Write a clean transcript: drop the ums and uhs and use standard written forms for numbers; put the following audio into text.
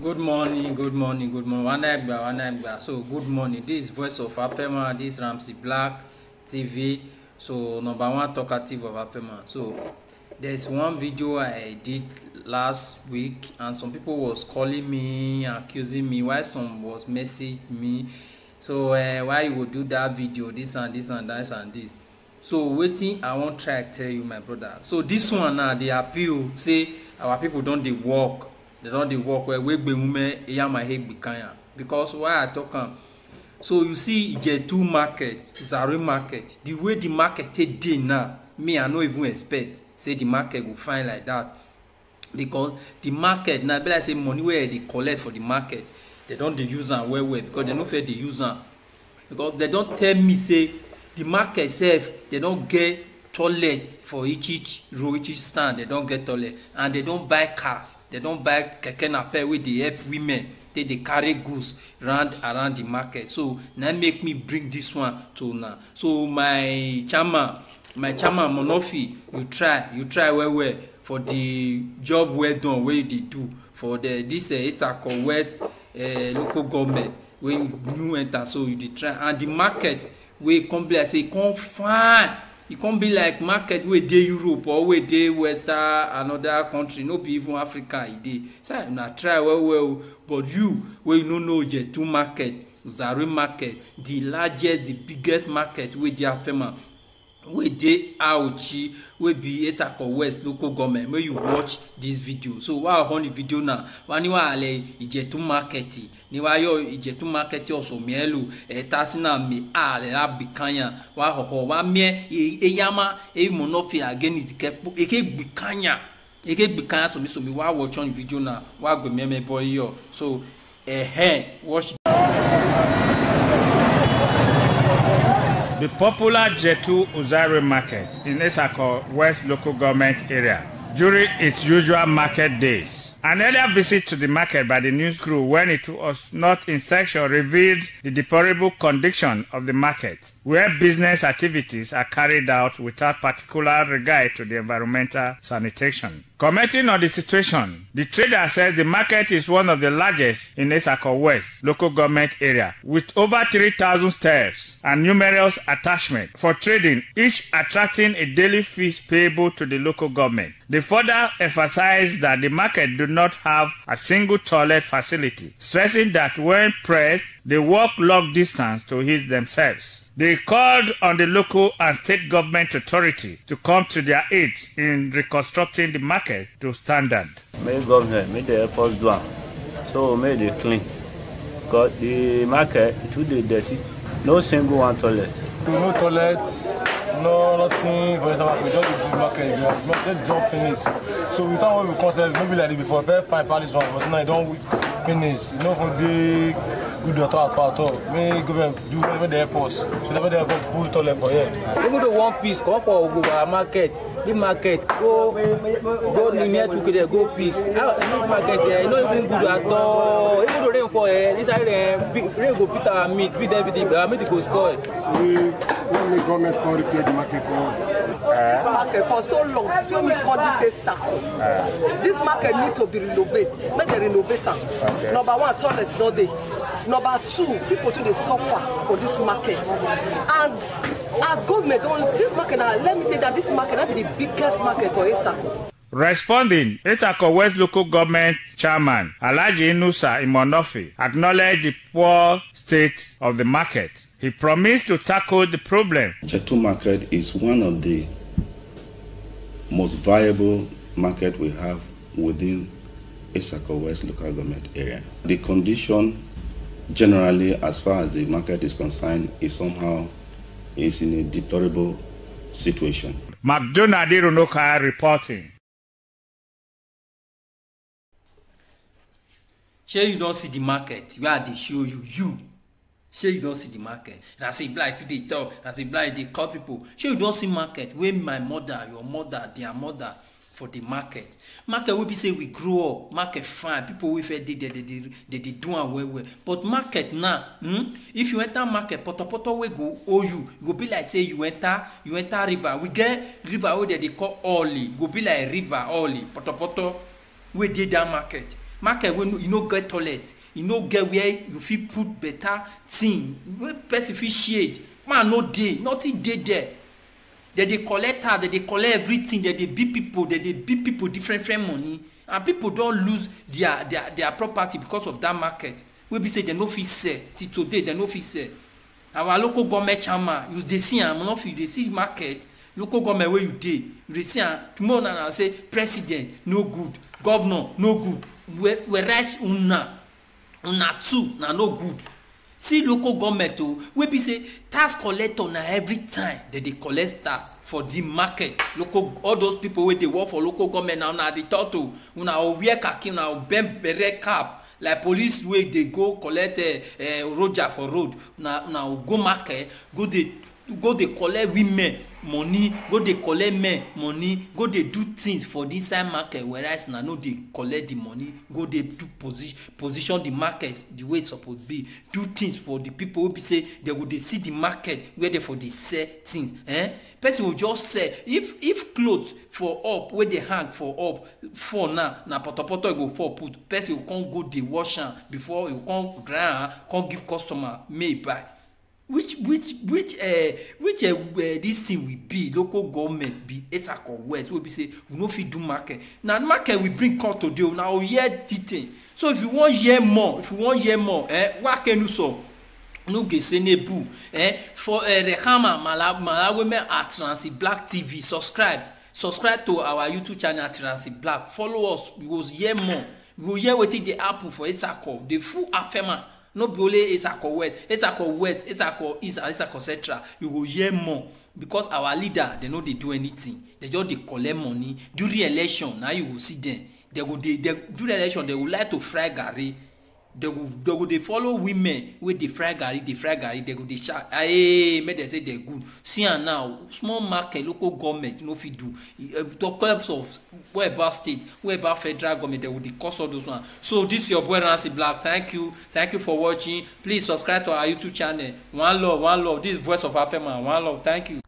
Good morning, good morning, good morning. Wanegba. So good morning. This is Voice of Afema. This is Ramsey Black TV. So number one talkative of Afema. So there's one video I did last week, and some people was calling me, accusing me. Why some was messaging me. So why you would do that video? This and this and that and this. So wetin I wan try tell you, my brother. So this one now dey appeal say our people don dey work. They don dey work well wey gbemume eyamahe gbikanya. Because why I talk am, so you see Ijetu market, Zari market, the way the market take dey now, me I no even expect say the market go fine like that. Because the market now be like say money wey dey collect for the market, they don dey use am well well, because they no fit dey use am. Because they don tell me say the market sef, they don get toilet for each row, each stand. They don get toilet, and they don buy cars, they don buy keke napep wey dey help women take dey carry goods around the market. So na make me bring this one to una. So my chairman Monofi, you try well for the job well done wey you dey do for this Etsako West local government wey you new enter. So you dey try, and the market wey come be like say e come fine. E come be like market wey dey Europe or wey dey Western another country, no be even Africa e dey. So una try well. But you wey you no know Ijetu market, Zari market, the largest, the biggest market wey dey Afema, wey dey Auchi, wey be Etsako West local government, make you watch this video. So why I run the video now? Wani wa ale Ijetu market, ni wa yo Ijetu market also mielu tasina mi ale la bikanya wa ho wa mie eyama Monofi again is kepo eke bikanya so mi wa watch on video now wa go me boy yo. So watch. The popular Ijetu Zari market in Etsako West local government area during its usual market days. An earlier visit to the market by the news crew, when it was not in section, revealed the deplorable condition of the market, where business activities are carried out without particular regard to the environmental sanitation. Commenting on the situation, the trader says the market is one of the largest in Etsako West local government area, with over 3,000 stalls and numerous attachments for trading, each attracting a daily fee payable to the local government. They further emphasized that the market do not have a single toilet facility, stressing that when pressed, they walk long distance to heat themselves. They called on the local and state government authority to come to their aid in reconstructing the market to standard. May government make the airport do so make it clean. Because the market it will be dirty. No single one toilet. No toilets, no nothing. For example, we just do market. Just don't finish. So we thought what we consider maybe like this before. Very fine palace one, but now I don't finish. You know for the good at all. May government do whatever the airports. So never the airport put toilet for here. Even the one piece come for our market. The market go near to there, go peace. This market here, you know even good at all. Even the rain for this rain go put our meat, beat everything, but our meat go spoil. We want the government to repair the market for us. This market for so long, so we call this a circle. This market need to be renovated. Make a renovator. Okay. Number one, toilet no dey. Number two, people too dey suffer for this market. And as government, this market now, let me say that this market will be the biggest market for Etsako. Responding, Etsako West local government chairman Alhaji Inusa Monofi acknowledged the poor state of the market. He promised to tackle the problem. Ijetu market is one of the most viable market we have within Etsako West local government area. The condition generally, as far as the market is concerned, is in a deplorable situation. McDonald Irunoka reporting. Shey you don see the market where they show you. Shey you don see the market. Na say blind today talk, na say blind dey call people. Shey you don see market wey my mother, your mother, their mother for the market. Market wey be say we grow up, market fine, people wey fit dey there, they do am well. But market now, if you enter market, poto wey go owe you go be like say you enter river. We get river wey they call Oli, go be like river Oli, poto wey dey that market. market wey you no get toilet, you no get where you fit put better thing wey person fit shade, man no dey, nothing dey there. Dem dey collect tax, dem dey collect everything, dem dey beat people, dem dey beat people different money, and people don lose their property because of that market wey be say dem no fit sell till today, dem no fit sell. Our local government chairman, you dey see am, no fit dey see market, local government wey you dey, you dey see am, tomorrow na say president no good, governor no good, whereas una too na no good. See local government o wey be say tax collector na every time dem dey collect tax for the market. Local, all those people wey dey work for local government na una dey talk to, una go wear khaki, una go bend beret cap like police wey dey go collect roja for road. Una go market, go dey collect women money, go dey collect men money, go dey do things for the inside market, whereas una no dey collect the money, go dey do position the market the way e suppose be, do things for the people wey be say dem go dey see the market where dey for dey sell things. Person go just sell, if cloth for up wey dey hang for up fall now, na potopoto e go fall put, person go come go dey wash am before e go come dry am, come give customer may buy. Which this thing will be local government be Esako West wey be say we no fit do market. Na market we bring come today, una go hear the thing. So if you wan hear more, wa kenu so no gese nebu for Rehama Malaweme at Transi Black TV. Subscribe to our YouTube channel Transi Black. Follow us, we go hear more. We go hear wetin dey happen for Esako, the full afema. No be only Esako West, Esako East, and Esako Central. You go hear more because our leader they no dey do anything. They just dey collect money. During election, now you go see them. During election they go like to fry garri. They go dey follow women wey dey fry garri. They go dey shout, "Hey, make dem say they good." See am now, small market, local government no fit do. Talk of where about state, where about federal government, they will discuss all those ones. So this is your boy Rancy Black. Thank you for watching. Please subscribe to our YouTube channel. One love. This is Voice of Afema. One love. Thank you.